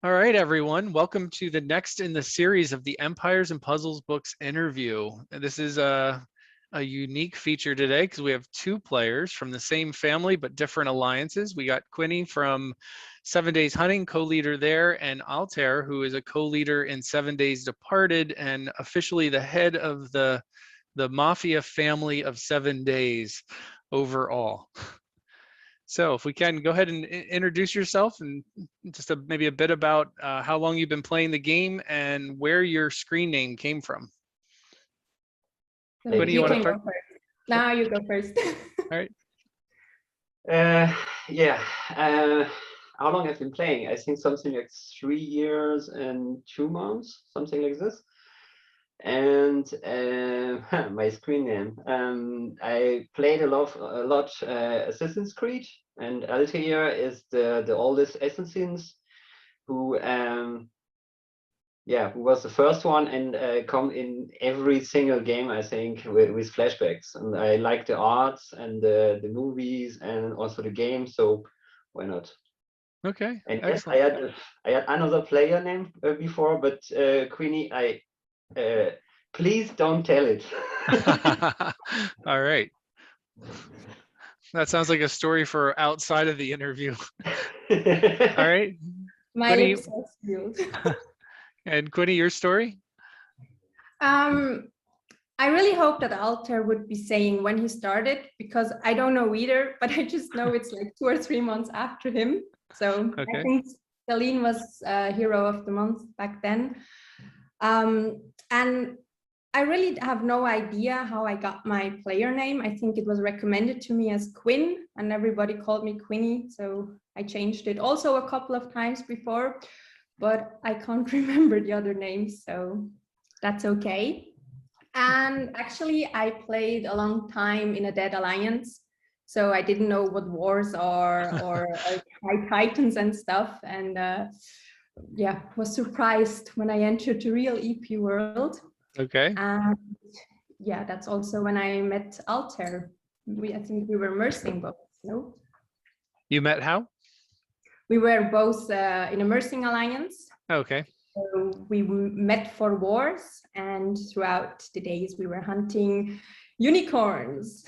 All right, everyone. Welcome to the next in the series of the Empires and Puzzles Books interview. This is a unique feature today because we have two players from the same family but different alliances. We got Quinni from 7 Days Hunting, co-leader there, and Altair, who is a co-leader in 7 Days Departed and officially the head of the mafia family of 7 Days overall. So if we can go ahead and introduce yourself and just maybe a bit about how long you've been playing the game and where your screen name came from. So You can go first. Now you go first. All right. How long I've been playing? I think something like 3 years and 2 months, something like this. And my screen name. I played a lot Assassin's Creed, and Altair is the oldest assassins who who was the first one and come in every single game, I think, with flashbacks. And I like the arts and the movies and also the game, so why not? Okay. And Excellent. I had another player name before, but Quinni, please don't tell it. All right. That sounds like a story for outside of the interview. All right. My lips are sealed. And Quinni, your story? I really hope that Altair would be saying when he started, because I don't know either, but I just know it's like 2 or 3 months after him. So okay. I think Celine was hero of the month back then. And I really have no idea how I got my player name. I think it was recommended to me as Quinn, and everybody called me Quinni, so I changed it also a couple of times before, but I can't remember the other names, so that's okay. And actually, I played a long time in a Dead Alliance, so I didn't know what wars are or high titans and stuff, and was surprised when I entered the real EP world. Okay. And yeah, that's also when I met Altair. I think we were mersing both, no? You met how? We were both in a mersing alliance. Okay. So we met for wars, and throughout the days we were hunting unicorns.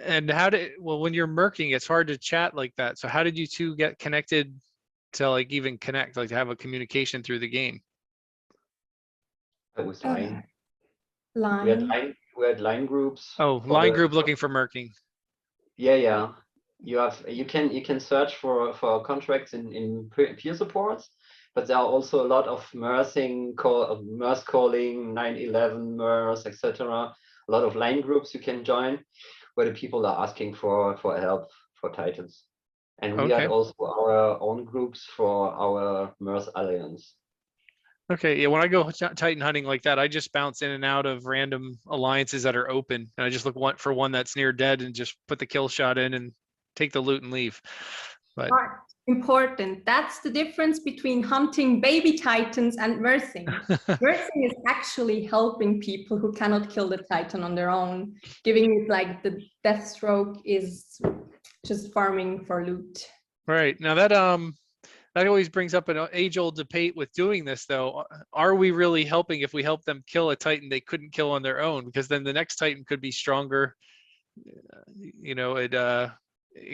And when you're merking, it's hard to chat like that. So how did you two get connected to like even connect, like to have a communication through the game? That was line. We had line groups. Oh, line group looking for merking. Yeah. You can search for contracts in peer supports, but there are also a lot of MERS calling, 911 MERS, etc. A lot of line groups you can join where the people are asking for help for titans. And we had also our own groups for our MERS alliance. Okay, yeah, when I go Titan hunting like that, I just bounce in and out of random alliances that are open. And I just look for one that's near dead and just put the kill shot in and take the loot and leave. But important. That's the difference between hunting baby titans and mersing. Mersing is actually helping people who cannot kill the titan on their own. Giving it like the death stroke is just farming for loot. Right. Now that always brings up an age-old debate with doing this, though. Are we really helping if we help them kill a titan they couldn't kill on their own? Because then the next titan could be stronger. It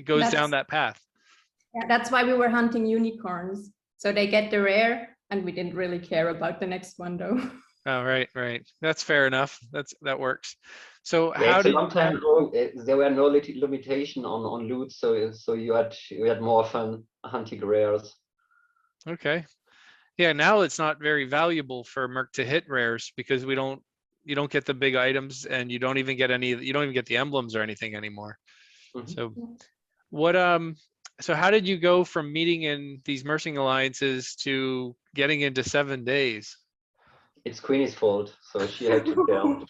goes down that path. Yeah, that's why we were hunting unicorns. So they get the rare, and we didn't really care about the next one, though. Oh, right. That's fair enough. That works. So a long time ago, there were no limitation on loot, so you had more fun hunting rares. Okay. Yeah, now it's not very valuable for Merc to hit rares because you don't get the big items, and you don't even get the emblems or anything anymore. Mm-hmm. So how did you go from meeting in these mersing alliances to getting into 7 days? It's Quinni's fault, so she had to tell.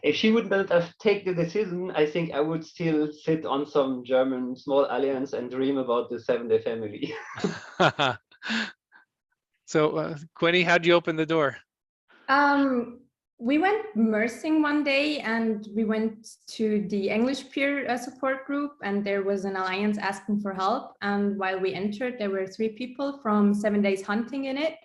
If she would not have taken the decision, I think I would still sit on some German small alliance and dream about the 7 Day family. So, Quinni, how'd you open the door? We went mersing one day and we went to the English peer support group, and there was an alliance asking for help. And while we entered, there were 3 people from 7 Days Hunting in it.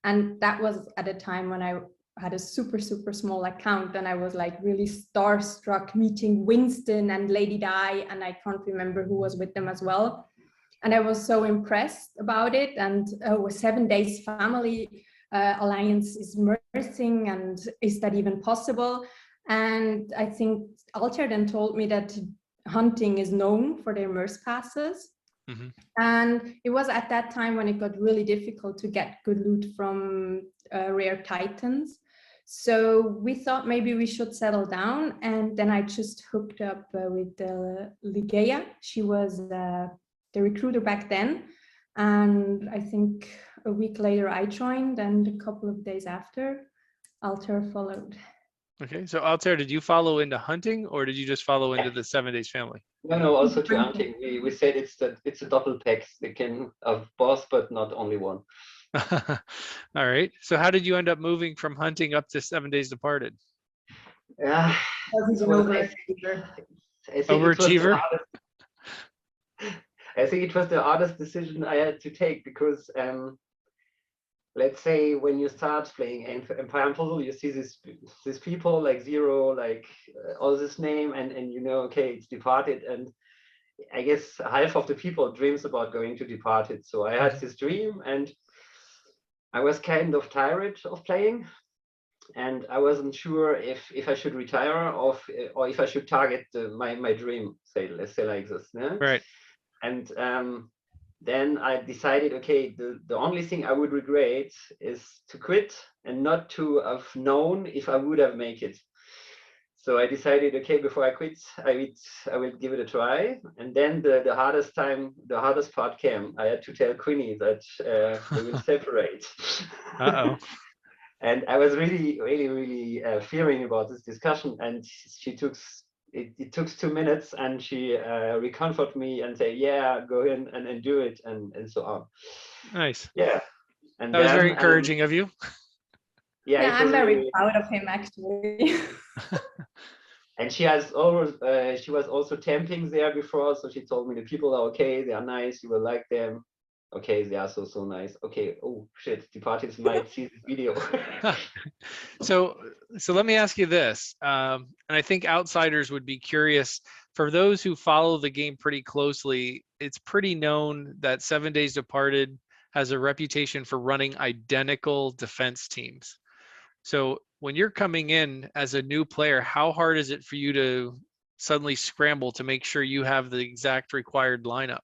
And that was at a time when I had a super small account, and I was like really starstruck meeting Winston and Lady Di, and I can't remember who was with them as well. And I was so impressed about it. And 7 Days Family Alliance is mersing, and is that even possible? And I think Alter then told me that Hunting is known for their merce passes. Mm-hmm. And it was at that time when it got really difficult to get good loot from rare titans. So we thought maybe we should settle down. And then I just hooked up with Ligea. She was the recruiter back then. And I think a week later I joined, and a couple of days after, Alter followed. Okay, so Alter, did you follow into hunting, or did you just follow into the 7 Days Family? No, also to hunting. We said it's a double pack. They can have both, but not only one. All right. So how did you end up moving from hunting up to 7 Days Departed? Yeah, overachiever. I think it was the hardest decision I had to take, because let's say when you start playing Empire and Puzzle, you see these people like Zero, like all this name, and you know, okay, it's Departed, and I guess half of the people dreams about going to Departed. So I had this dream, and I was kind of tired of playing, and I wasn't sure if I should retire or if I should target my dream. Let's say like this, yeah? Right. And then I decided, okay, the only thing I would regret is to quit and not to have known if I would have made it. So I decided, okay, before I quit, I will give it a try. And then the hardest part came. I had to tell Quinni that we will separate. Uh-oh. And I was really fearing about this discussion. And she took it took 2 minutes, and she recomforted me and said, yeah, go in and do it, and so on. Nice. Yeah. And that was very encouraging of you. Yeah, I'm very proud of him, actually. And she was also temping there before, so she told me the people are okay, they are nice, you will like them. Okay, they are so nice. Okay, oh shit, Departed might see this video. So let me ask you this, and I think outsiders would be curious. For those who follow the game pretty closely, it's pretty known that 7 Days Departed has a reputation for running identical defense teams. So when you're coming in as a new player, how hard is it for you to suddenly scramble to make sure you have the exact required lineup?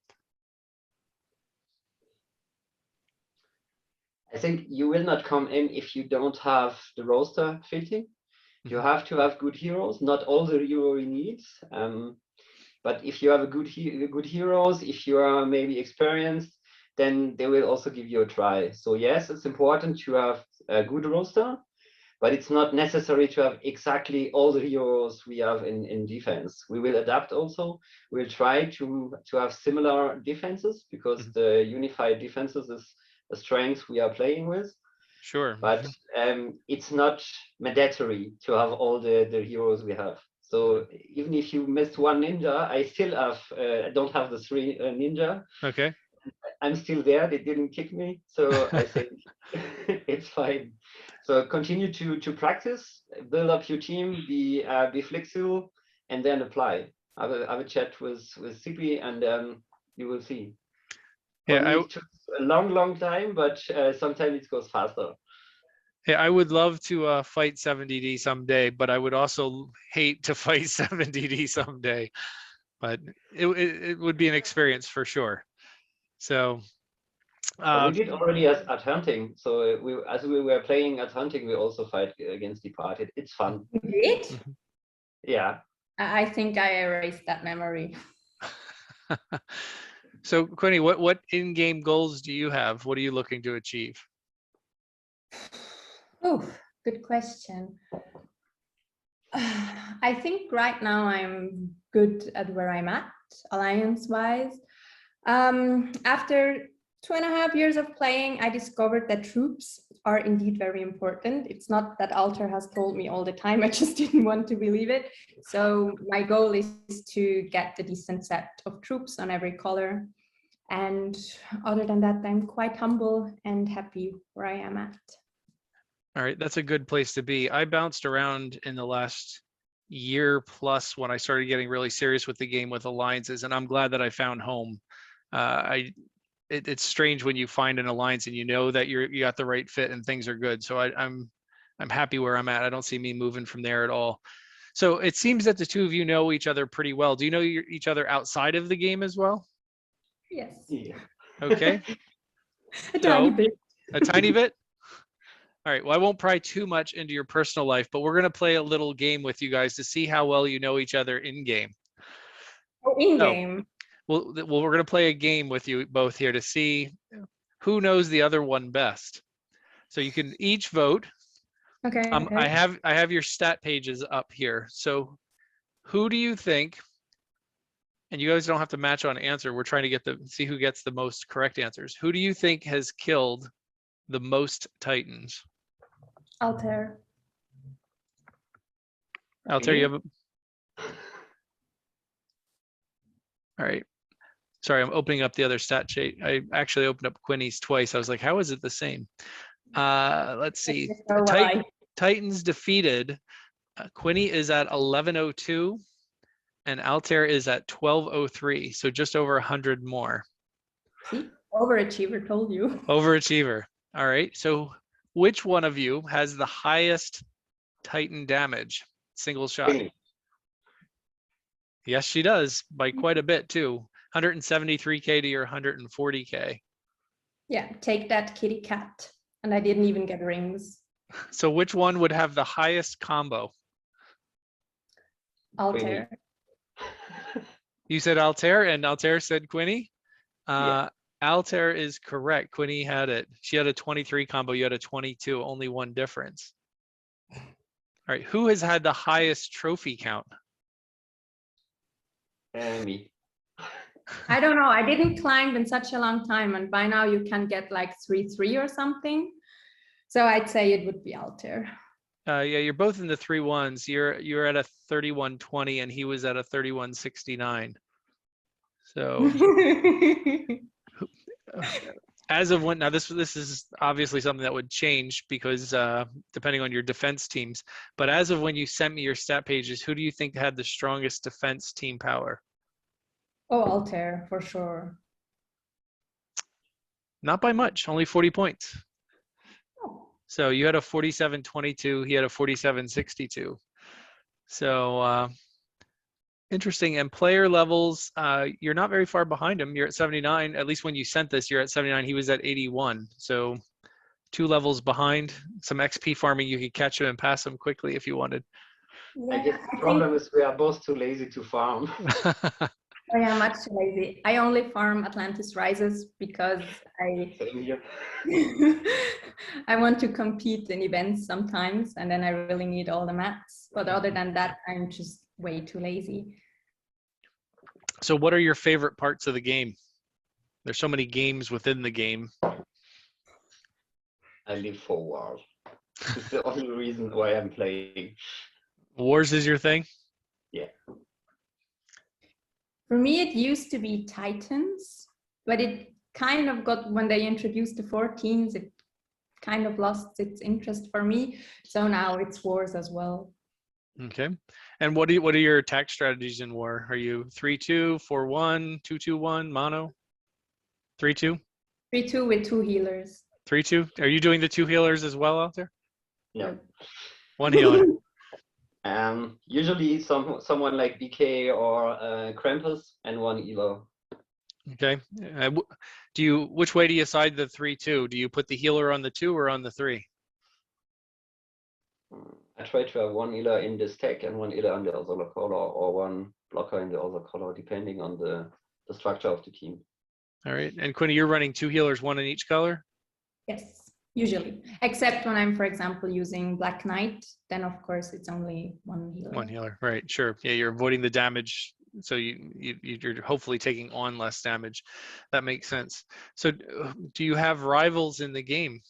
I think you will not come in if you don't have the roster fitting. You have to have good heroes, not all the hero you need. But if you have a good heroes, if you are maybe experienced, then they will also give you a try. So yes, it's important to have a good roster, but it's not necessary to have exactly all the heroes we have in defense. We will adapt also. We'll try to have similar defenses, because the unified defenses is a strength we are playing with. Sure. But it's not mandatory to have all the heroes we have. So even if you missed one ninja, I still have, I don't have the 3 ninja. Okay. I'm still there, they didn't kick me. So I think it's fine. So continue to practice, build up your team, be flexible, and then apply. Have a chat with CP, and you will see. Yeah, it took a long time, but sometimes it goes faster. Yeah, I would love to fight 7DD someday, but I would also hate to fight 7DD someday. But it would be an experience for sure. So we did already at hunting. So as we were playing at hunting, we also fight against Departed. It's fun. You did? Yeah. I think I erased that memory. So Quinni, what in-game goals do you have? What are you looking to achieve? Oh, good question. I think right now I'm good at where I'm at, alliance-wise. After 2.5 years of playing, I discovered that troops are indeed very important. It's not that Alter has told me all the time, I just didn't want to believe it. So my goal is to get a decent set of troops on every color. And other than that, I'm quite humble and happy where I am at. All right, that's a good place to be. I bounced around in the last year plus when I started getting really serious with the game with alliances, and I'm glad that I found home. It's strange when you find an alliance and you know that you got the right fit and things are good. So I'm happy where I'm at. I don't see me moving from there at all. So it seems that the two of you know each other pretty well. Do you know each other outside of the game as well? Yes. Yeah. Okay. A tiny bit. A tiny bit? All right, well, I won't pry too much into your personal life, but we're going to play a little game with you guys to see how well you know each other in game. Oh, in game. Well, we're going to play a game with you both here to see who knows the other one best. So you can each vote. Okay. I have your stat pages up here. So who do you think, and you guys don't have to match on answer. We're trying to see who gets the most correct answers. Who do you think has killed the most Titans? Alter. Alter, you have all right. Sorry, I'm opening up the other stat sheet. I actually opened up Quinny's twice. I was like, how is it the same? Let's see. Titans defeated. Quinny is at 1102 and Altair is at 1203. So just over 100 more. See? Overachiever, told you. Overachiever. All right. So which one of you has the highest Titan damage? Single shot. Quinni. Yes, she does by quite a bit too. 173K to your 140K. Yeah, take that, kitty cat. And I didn't even get rings. So which one would have the highest combo? Alter. You said Altair and Altair said Quinny. Yeah. Altair is correct. Quinny had it. She had a 23 combo. You had a 22, only one difference. All right. Who has had the highest trophy count? Me. I don't know. I didn't climb in such a long time. And by now you can get like 3-3 or something. So I'd say it would be Altair. Yeah, you're both in the 3-1s. You're at a 3120 and he was at a 3169. So as of when, now this is obviously something that would change because depending on your defense teams, but as of when you sent me your stat pages, who do you think had the strongest defense team power? Oh, Altair, for sure. Not by much, only 40 points. Oh. So you had a 47-22, he had a 47-62. So interesting. And player levels, you're not very far behind him. You're at 79. At least when you sent this, you're at 79. He was at 81. So 2 levels behind. Some XP farming, you could catch him and pass him quickly if you wanted. Yeah, I guess the problem is we are both too lazy to farm. I am much too lazy. I only farm Atlantis Rises because I want to compete in events sometimes, and then I really need all the mats. But other than that, I'm just way too lazy. So what are your favorite parts of the game? There's so many games within the game. I live for wars. It's the only reason why I'm playing. Wars is your thing? Yeah. For me, it used to be Titans, but it kind of got, when they introduced the 14s, it kind of lost its interest for me. So now it's Wars as well. Okay. And what are your attack strategies in War? Are you 3-2, 4-1, 2-2-1, mono? 3-2? 3-2 with 2 healers. 3-2? Are you doing the 2 healers as well out there? No. 1 healer. Usually someone like BK or Krampus and 1 Elo. Okay. Which way do you side the 3-2? Do you put the healer on the 2 or on the 3? I try to have 1 healer in this tech and 1 healer on the other color, or 1 blocker in the other color, depending on the structure of the team. All right. And Quinny, you're running 2 healers, 1 in each color? Yes, usually. Except when I'm, for example, using Black Knight, then of course it's only 1 healer. 1 healer, right? Sure. Yeah, you're avoiding the damage so you're hopefully taking on less damage. That makes sense. So do you have rivals in the game?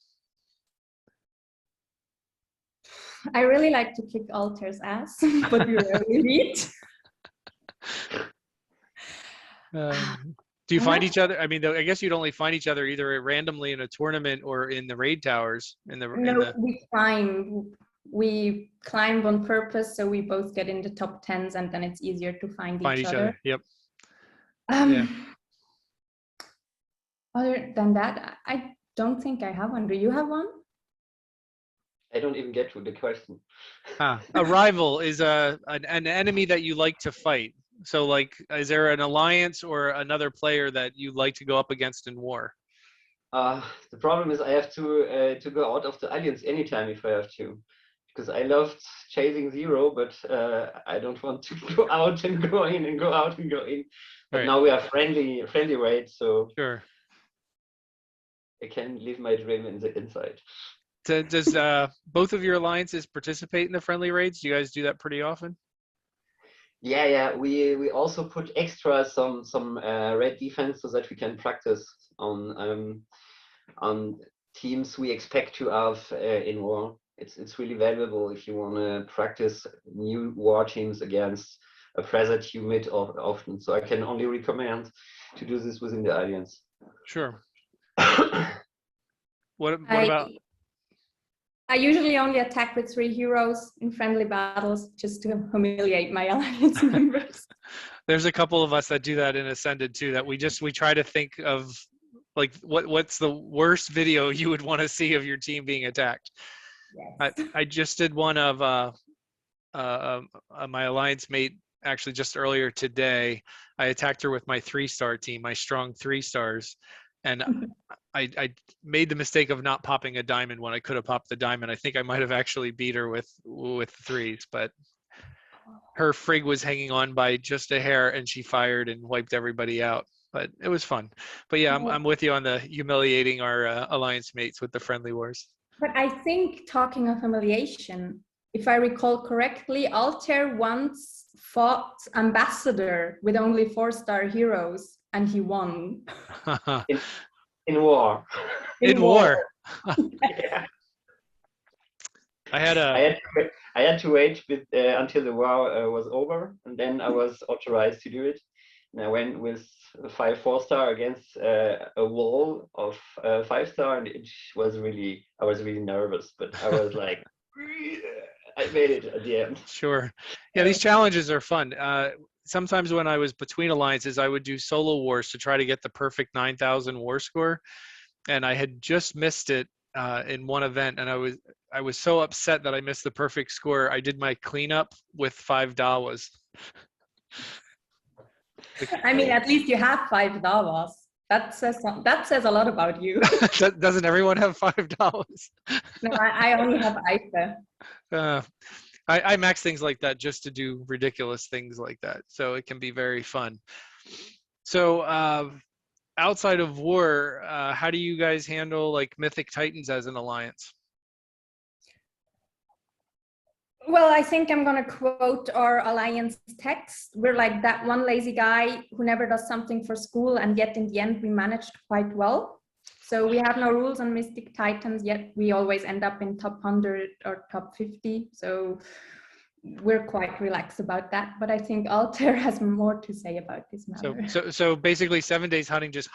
I really like to kick Alter's ass, but we rarely meet. Do you find each other? I mean, I guess you'd only find each other either randomly in a tournament or in the raid towers. No, we climb. We climb on purpose, so we both get in the top 10s, and then it's easier to find each other. Yep. Yeah. Other than that, I don't think I have one. Do you have one? I don't even get to the question. A rival is an enemy that you like to fight. So, like, is there an alliance or another player that you like to go up against in war? The problem is I have to go out of the alliance anytime if I have to, because I loved chasing zero, but I don't want to go out and go in and go out and go in. But now we are friendly raids, so sure, I can live my dream in the inside. Does both of your alliances participate in the friendly raids? Do you guys do that pretty often? Yeah. We also put extra some raid defense so that we can practice on teams we expect to have in war. It's really valuable if you want to practice new war teams against a presence you meet often. So I can only recommend to do this within the alliance. Sure. What about? I usually only attack with 3 heroes in friendly battles just to humiliate my alliance members. There's a couple of us that do that in Ascended too, that we try to think of like what's the worst video you would want to see of your team being attacked. Yes. I just did one of my alliance mate actually just earlier today. I attacked her with my 3-star team, my strong 3 stars. And I made the mistake of not popping a diamond when I could have popped the diamond. I think I might have actually beat her with 3s, but her frig was hanging on by just a hair and she fired and wiped everybody out. But it was fun. But yeah, I'm with you on the humiliating our alliance mates with the friendly wars. But I think, talking of humiliation, if I recall correctly, Altair once fought Ambassador with only 4-star heroes and he won. In war. In war. Yeah. I had to wait until the war was over, and then I was authorized to do it. And I went with 5 4-star against a wall of 5-star, and I was really nervous, but I was like, I made it at the end. Sure. Yeah, these challenges are fun. Sometimes when I was between alliances, I would do solo wars to try to get the perfect 9,000 war score, and I had just missed it in one event, and I was so upset that I missed the perfect score. I did my cleanup with 5 dawas. I mean, at least you have 5 dawas. That says a lot about you. Doesn't everyone have 5 dawas? No, I only have Aife. I max things like that just to do ridiculous things like that. So it can be very fun. So outside of war, how do you guys handle like Mythic Titans as an alliance? Well, I think I'm going to quote our alliance text. We're like that one lazy guy who never does something for school, and yet in the end we managed quite well. So we have no rules on Mystic Titans, yet we always end up in top 100 or top 50. So we're quite relaxed about that. But I think Altair has more to say about this matter. So basically 7 days hunting just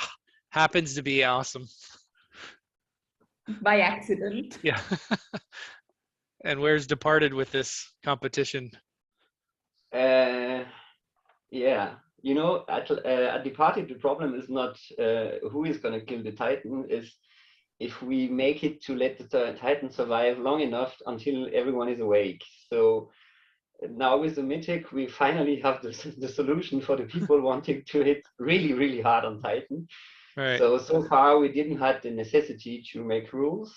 happens to be awesome. By accident. Yeah. And where's Departed with this competition? Yeah. You know, at Departed, the problem is not who is going to kill the Titan, is if we make it to let the Titan survive long enough until everyone is awake. So now with the Mythic, we finally have the solution for the people wanting to hit really, really hard on Titan. Right. So far, we didn't have the necessity to make rules.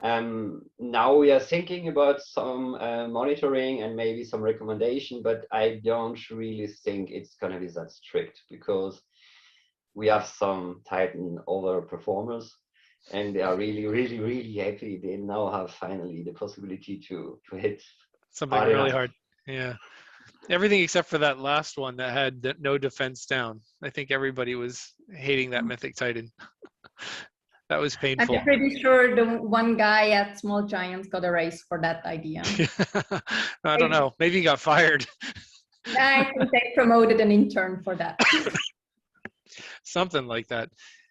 Now we are thinking about some monitoring and maybe some recommendation, but I don't really think it's going to be that strict, because we have some Titan overperformers and they are really, really, really happy. They now have finally the possibility to hit something really hard. Yeah. Everything except for that last one that had no defense down. I think everybody was hating that Mythic Titan. That was painful. I'm pretty sure the one guy at Small Giants got a raise for that idea. I don't know. Maybe he got fired. I think they promoted an intern for that. Something like that.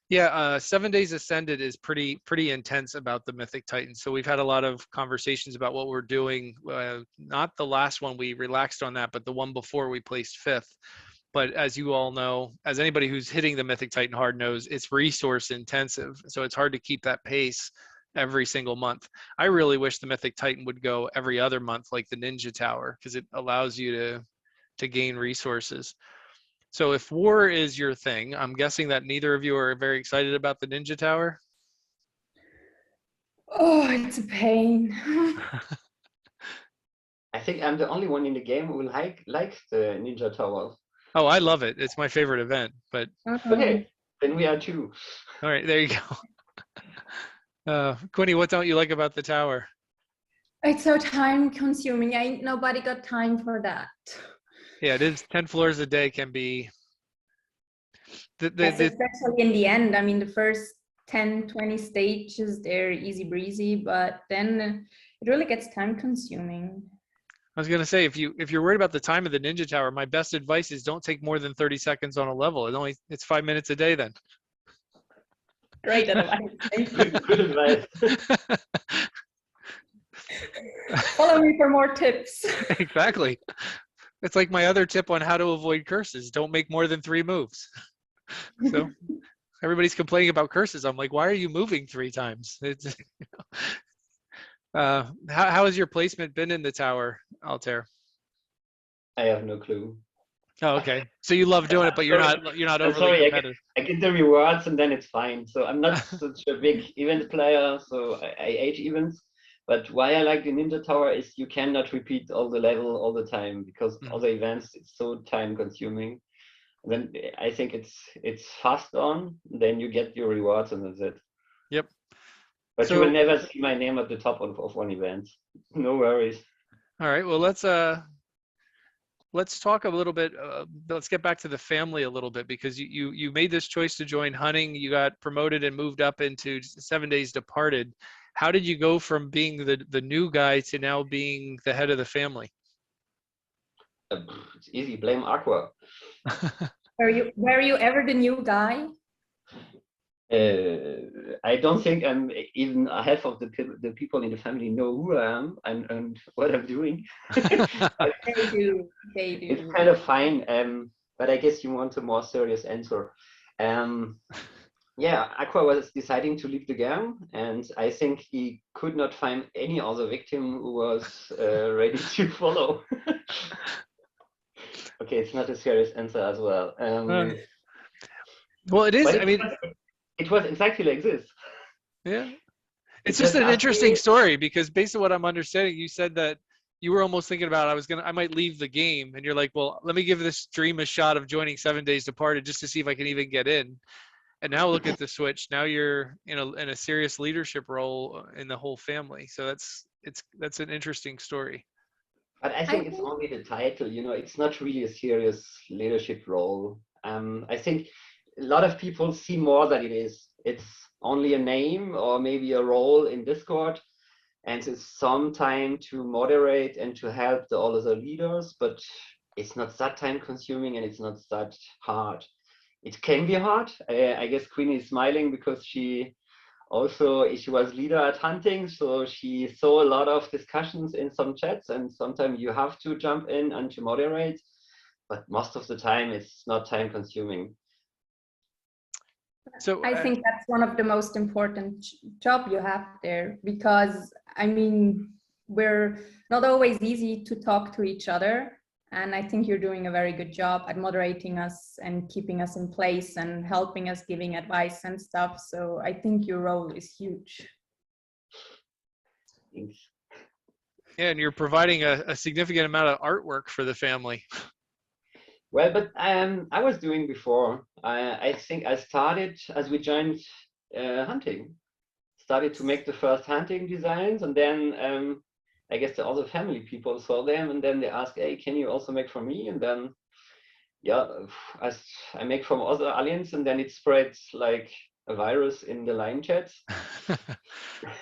Yeah, 7 Days Ascended is pretty intense about the Mythic Titan. So we've had a lot of conversations about what we're doing. Not the last one, we relaxed on that, but the one before we placed 5th. But as you all know, as anybody who's hitting the Mythic Titan hard knows, it's resource intensive. So it's hard to keep that pace every single month. I really wish the Mythic Titan would go every other month like the Ninja Tower, because it allows you to gain resources. So if war is your thing, I'm guessing that neither of you are very excited about the Ninja Tower. Oh, it's a pain. I think I'm the only one in the game who like the Ninja Tower. Oh, I love it. It's my favorite event, but Okay, then we are two. All right, there you go. Quinni, what don't you like about the tower? It's so time consuming. Ain't nobody got time for that. Yeah, it is. 10 floors a day can be. Yes, especially in the end. I mean, the first 10, 20 stages, they're easy breezy, but then it really gets time consuming. I was gonna say, if you're worried about the time of the Ninja Tower, my best advice is don't take more than 30 seconds on a level. It's 5 minutes a day then. Great advice. Thank you. Good advice. Follow me for more tips. Exactly. It's like my other tip on how to avoid curses. Don't make more than 3 moves. So everybody's complaining about curses. I'm like, why are you moving 3 times? It's, how has your placement been in the tower, Altair? I have no clue. Oh, okay. So you love doing it, but you're not overly competitive. I get the rewards and then it's fine. So I'm not such a big event player, so I hate events. But why I like the Ninja Tower is you cannot repeat all the level all the time, because all the events, it's so time consuming. And then I think it's fast on, then you get your rewards and that's it. Yep. But you will never see my name at the top of one event. No worries. All right. Well, let's talk a little bit. Let's get back to the family a little bit, because you made this choice to join hunting. You got promoted and moved up into 7 Days Departed. How did you go from being the new guy to now being the head of the family? It's easy. Blame Aqua. Were you ever the new guy? I don't think even half of the people in the family know who I am and what I'm doing. They do. It's kind of fine, but I guess you want a more serious answer. Yeah, Aqua was deciding to leave the game, and I think he could not find any other victim who was ready to follow. Okay, it's not a serious answer as well. Well, it is. I mean, it was exactly like this. Yeah, it's just an interesting story, because based on what I'm understanding, you said that you were almost thinking about I might leave the game, and you're like, well, let me give this dream a shot of joining 7 Days Departed just to see if I can even get in. And now look at the switch. Now you're in a serious leadership role in the whole family. So that's an interesting story. But I think it's only the title, it's not really a serious leadership role. I think a lot of people see more than it is. It's only a name or maybe a role in Discord, and it's some time to moderate and to help the all other leaders, but it's not that time consuming and it's not that hard. It can be hard. I guess Quinni is smiling because she was leader at hunting, so she saw a lot of discussions in some chats, and sometimes you have to jump in and to moderate, but most of the time it's not time consuming. So I think that's one of the most important job you have there, because I mean, we're not always easy to talk to each other. And I think you're doing a very good job at moderating us and keeping us in place and helping us, giving advice and stuff. So I think your role is huge. Thanks. Yeah, and you're providing a significant amount of artwork for the family. Well, but I was doing before. I think I started as we joined hunting. Started to make the first hunting designs, and then I guess the other family people saw them, and then they asked, hey, can you also make for me? And then yeah, I make from other aliens, and then it spreads like a virus in the line chats.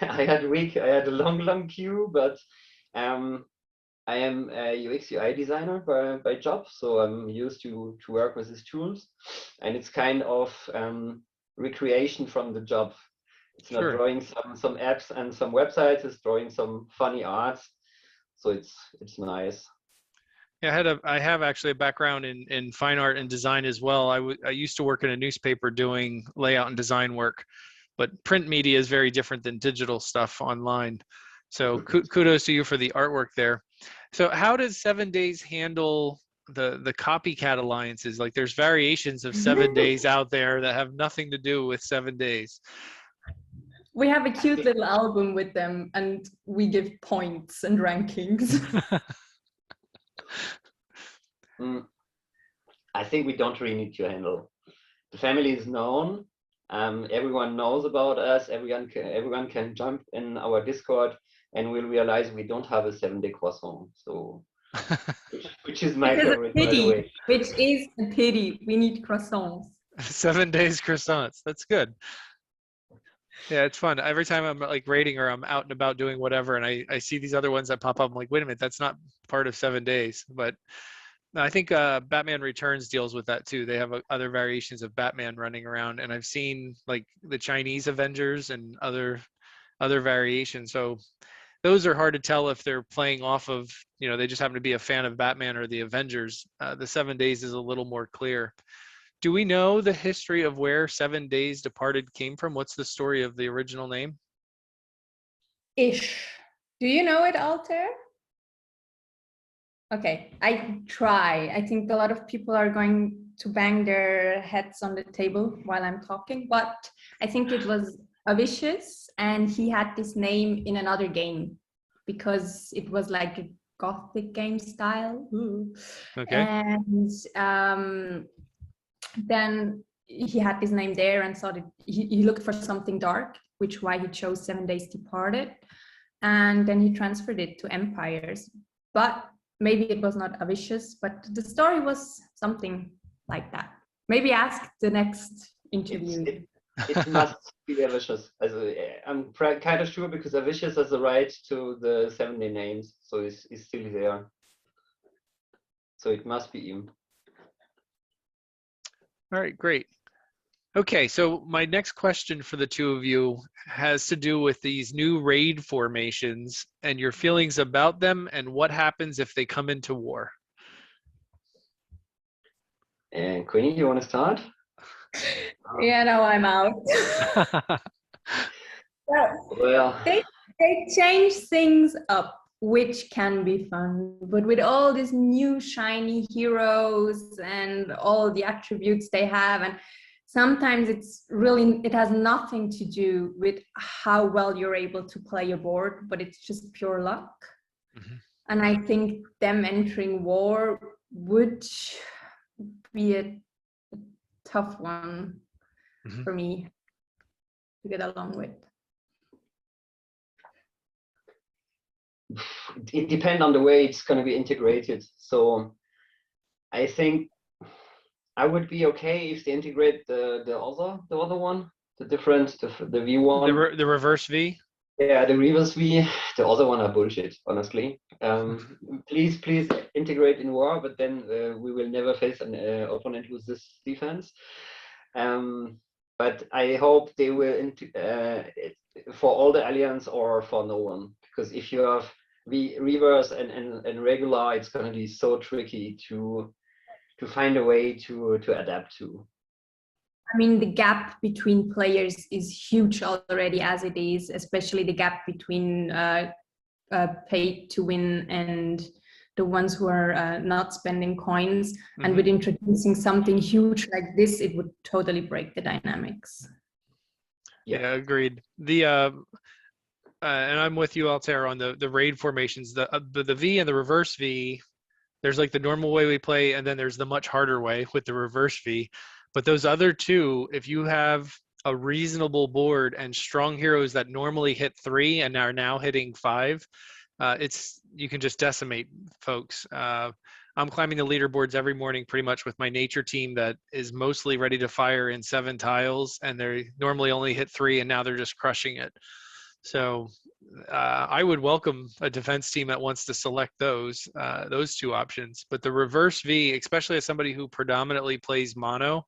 I had a long queue, but I am a UX UI designer by job, so I'm used to work with these tools, and it's kind of recreation from the job. It's not drawing some apps and some websites, it's drawing some funny arts, so it's nice. Yeah, I have actually a background in fine art and design as well. I used to work in a newspaper doing layout and design work, but print media is very different than digital stuff online. So kudos to you for the artwork there. So how does 7 Days handle the copycat alliances? Like there's variations of 7 Days out there that have nothing to do with 7 Days. We have a cute little album with them, and we give points and rankings. I think we don't really need to handle. The family is known. Everyone knows about us. Everyone can jump in our Discord, and we'll realize we don't have a 7-day croissant. So, which is my favorite, by the way. Which is a pity. We need croissants. 7 Days croissants. That's good. Yeah, it's fun. Every time I'm like rating or I'm out and about doing whatever, and I see these other ones that pop up, I'm like, wait a minute, that's not part of 7 Days. But I think Batman Returns deals with that too. They have other variations of Batman running around, and I've seen like the Chinese Avengers and other variations. So those are hard to tell if they're playing off of, they just happen to be a fan of Batman or the Avengers. The 7 Days is a little more clear. Do we know the history of where 7 Days Departed came from? What's the story of the original name? Ish. Do you know it, Alter? Okay, I try. I think a lot of people are going to bang their heads on the table while I'm talking, but I think it was Avicius, and he had this name in another game because it was like a gothic game style. Ooh. Okay. And then he had this name there and thought he looked for something dark, which why he chose 7 Days Departed, and then he transferred it to Empires. But maybe it was not Avicius, but the story was something like that. Maybe ask the next interview. It must be Avicius. I'm kind of sure because Avicius has the right to the 7-day names, so he's still there. So it must be him. All right, great. Okay, so my next question for the two of you has to do with these new raid formations and your feelings about them and what happens if they come into war. And Quinni, you want to start? Yeah, no, I'm out. Well, they change things up, which can be fun, but with all these new shiny heroes and all the attributes they have, and sometimes it has nothing to do with how well you're able to play a board, but it's just pure luck. Mm-hmm. And I think them entering war would be a tough one mm-hmm. for me to get along with. It depends on the way it's going to be integrated. So I think I would be okay if they integrate the other one, the V1. The reverse V? Yeah, the reverse V. The other one are bullshit, honestly. Please integrate in war, but then we will never face an opponent with this defense. But I hope they will for all the alliance or for no one, because if you have reverse and regular, it's going to be so tricky to find a way to adapt to. I mean, the gap between players is huge already as it is, especially the gap between paid to win and the ones who are not spending coins. Mm-hmm. And with introducing something huge like this, it would totally break the dynamics. Yeah, agreed. And I'm with you, Altair, on the raid formations. The V and the reverse V, there's like the normal way we play, and then there's the much harder way with the reverse V. But those other two, if you have a reasonable board and strong heroes that normally hit 3 and are now hitting 5, you can just decimate folks. I'm climbing the leaderboards every morning pretty much with my nature team that is mostly ready to fire in 7 tiles, and they normally only hit 3, and now they're just crushing it. So I would welcome a defense team that wants to select those 2 options. But the reverse V, especially as somebody who predominantly plays mono,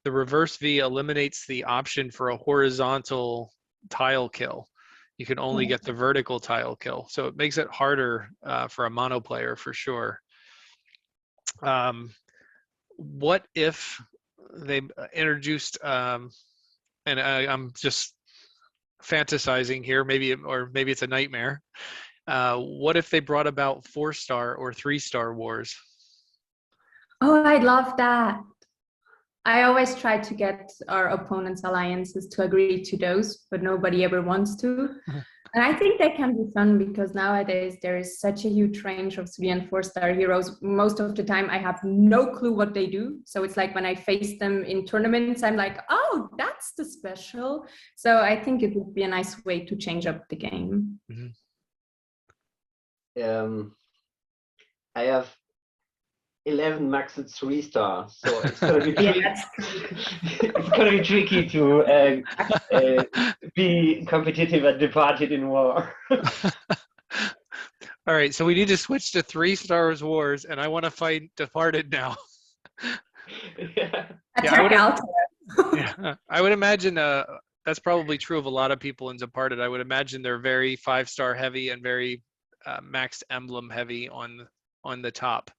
the reverse V eliminates the option for a horizontal tile kill. You can only get the vertical tile kill. So it makes it harder for a mono player for sure. What if they introduced, and I'm just fantasizing here, maybe it's a nightmare. What if they brought about 4-star or 3-star wars? Oh, I'd love that. I always try to get our opponents' alliances to agree to those, but nobody ever wants to. And I think they can be fun because nowadays there is such a huge range of 3 and 4-star heroes. Most of the time I have no clue what they do. So it's like when I face them in tournaments, I'm like, oh, that's the special. So I think it would be a nice way to change up the game. I have 11 maxed 3-star, so it's gonna be it's gonna be tricky to be competitive and departed in war. All right, so we need to switch to 3-star wars, and I want to fight Departed now. I would imagine that's probably true of a lot of people in Departed. I would imagine they're very 5-star heavy and very maxed emblem heavy on the top.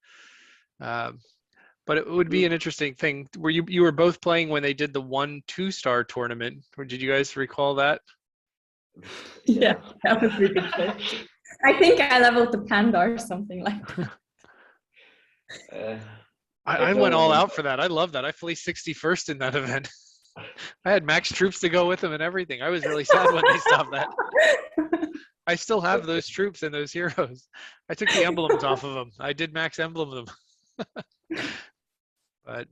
But it would be an interesting thing. Were you were both playing when they did the 1-2-star tournament? Or did you guys recall that? Yeah, that was ridiculous. I think I leveled the panda or something like that. I went all out for that. I love that. I placed 61st in that event. I had max troops to go with them and everything. I was really sad when they stopped that. I still have those troops and those heroes. I took the emblems off of them. I did max emblem them. But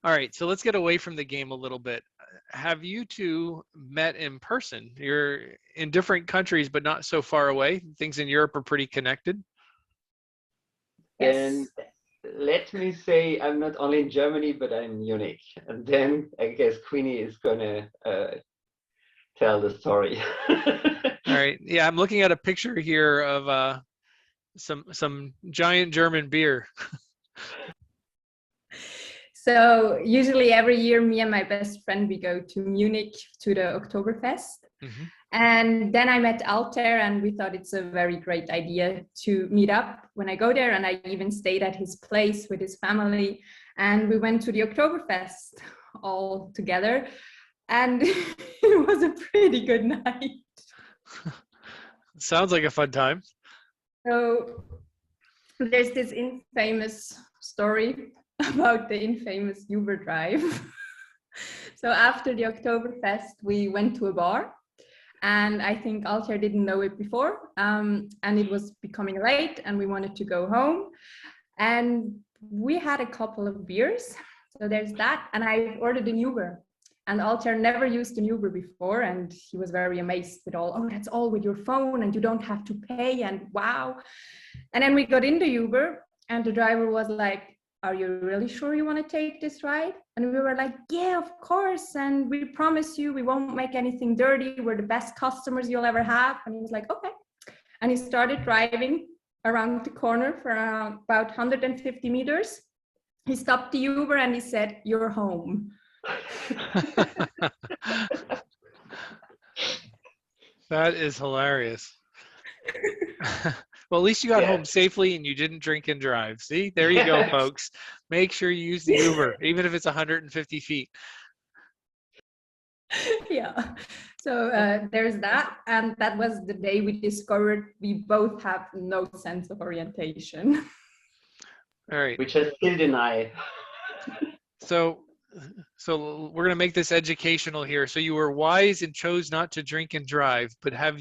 all right, so let's get away from the game a little bit. Have you two met in person? You're in different countries, but not so far away. Things in Europe are pretty connected. And let me say, I'm not only in Germany, but I'm in Munich. And then I guess Quinni is gonna tell the story. All right, yeah, I'm looking at a picture here of some giant German beer. So usually every year, me and my best friend, we go to Munich to the Oktoberfest. Mm-hmm. And then I met Altair and we thought it's a very great idea to meet up when I go there. And I even stayed at his place with his family. And we went to the Oktoberfest all together. And it was a pretty good night. Sounds like a fun time. So there's this infamous story about the infamous Uber drive. So after the Oktoberfest, we went to a bar, and I think Altair didn't know it before, and it was becoming late, and we wanted to go home, and we had a couple of beers. So there's that, and I ordered an Uber, and Altair never used an Uber before, and he was very amazed with oh, that's all with your phone, and you don't have to pay, and wow. And then we got in the Uber, and the driver was like, are you really sure you want to take this ride? And we were like, yeah, of course. And we promise you we won't make anything dirty. We're the best customers you'll ever have. And he was like, okay. And he started driving around the corner for about 150 meters. He stopped the Uber and he said, you're home. That is hilarious. Well, at least you got home safely and you didn't drink and drive. See, there you go, folks. Make sure you use the Uber, even if it's 150 feet. Yeah. So there's that. And that was the day we discovered we both have no sense of orientation. All right. Which I still deny. So we're going to make this educational here. So you were wise and chose not to drink and drive, but have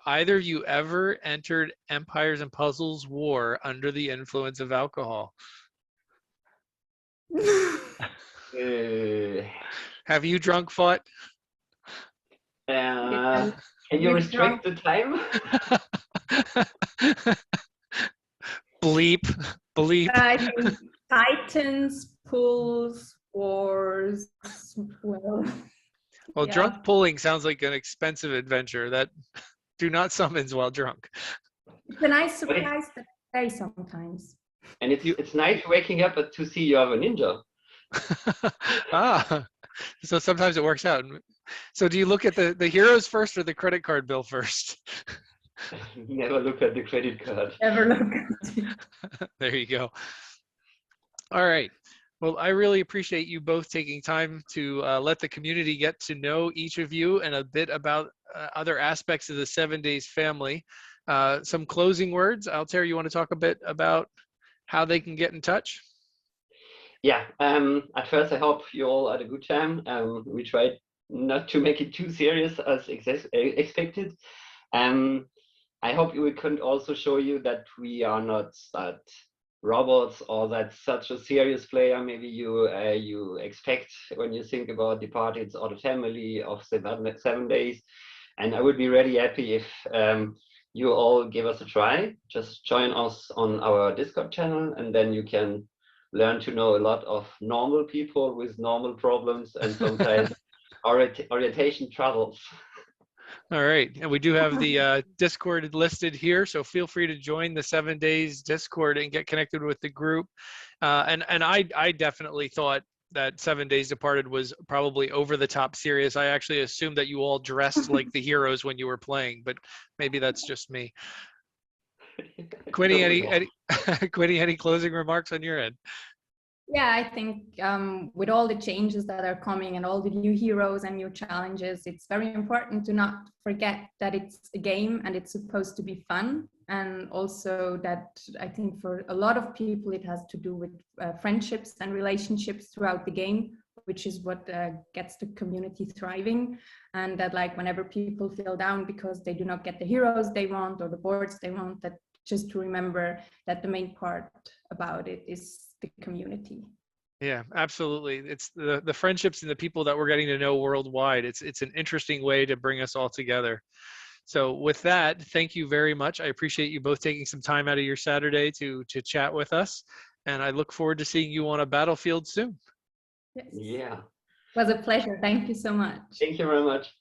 either of you ever entered Empires and Puzzles War under the influence of alcohol? Have Have you drunk fought? I Can you We're restrict drunk. the time? Bleep, bleep. I think Titans, pulls, wars. Well, Well, yeah. drunk pulling sounds like an expensive adventure. That do not summons while drunk. It's a nice But surprise to play sometimes. And it's nice waking up to see you have a ninja. Ah, so sometimes it works out. So do you look at the heroes first or the credit card bill first? Never look at the credit card. Never look at it. There you go. All right. Well, I really appreciate you both taking time to let the community get to know each of you and a bit about other aspects of the 7 Days family. Some closing words. Altair, you want to talk a bit about how they can get in touch? Yeah, at first I hope you all had a good time. We tried not to make it too serious as expected. I hope we could also show you that we are not that robots or that such a serious player maybe you expect when you think about Departed or the family of 7 Days. And I would be really happy if you all give us a try. Just join us on our Discord channel, and then you can learn to know a lot of normal people with normal problems and sometimes orientation troubles. All right. And we do have the Discord listed here, so feel free to join the 7 Days Discord and get connected with the group. And I definitely thought that 7 Days Departed was probably over the top serious. I actually assumed that you all dressed like the heroes when you were playing, but maybe that's just me. Quinni, Quinni, any closing remarks on your end? Yeah, I think with all the changes that are coming and all the new heroes and new challenges, it's very important to not forget that it's a game and it's supposed to be fun. And also that I think for a lot of people, it has to do with friendships and relationships throughout the game, which is what gets the community thriving. And that like whenever people feel down because they do not get the heroes they want or the boards they want, that just to remember that the main part about it is the community. Yeah, absolutely. It's the friendships and the people that we're getting to know worldwide. It's an interesting way to bring us all together. So with that, thank you very much. I appreciate you both taking some time out of your Saturday to chat with us. And I look forward to seeing you on a battlefield soon. Yes. Yeah. It was a pleasure. Thank you so much. Thank you very much.